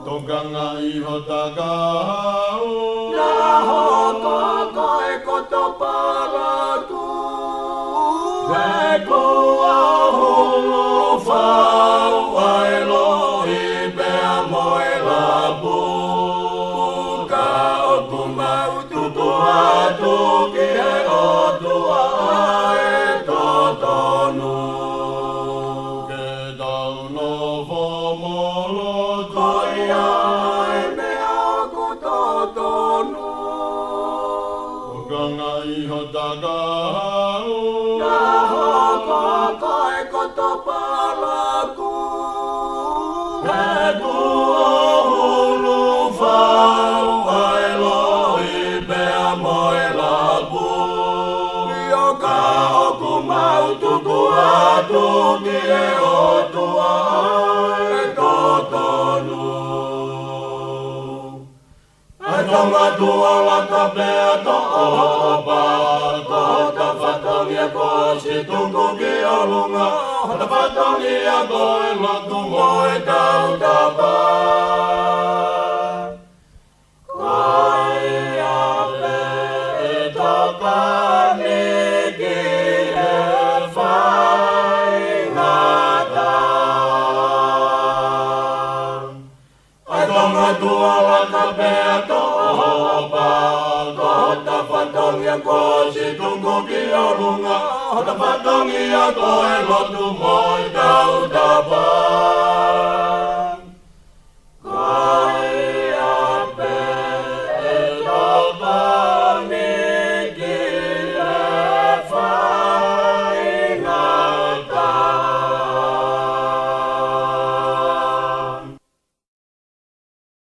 Tonganga iho taka kau na ho ko koe koto paratu he kua hulu whau ai lohi pea moe lapu ka o tu mau tuku atu ki he o tua ai totonu ke tau no whamolo koi ai mea ku totonu kanga iho takau na ho ko koe koto paraku he kua hulu whau ai lohi pea moe lapu io ka oku mau tuku atu ki e o tua ai totonu ai tonga tua laka pea to opa ko ta whatongia ko si tungu ki o lunga ta whatongia ko e lotu moe tau tapa Koi ape e toka ni ki e whai ngata ai tonga tua laka pea to opa ko ta whatongia ko si tungu ki o lunga ta whatongia ko e lotu moe tau tapa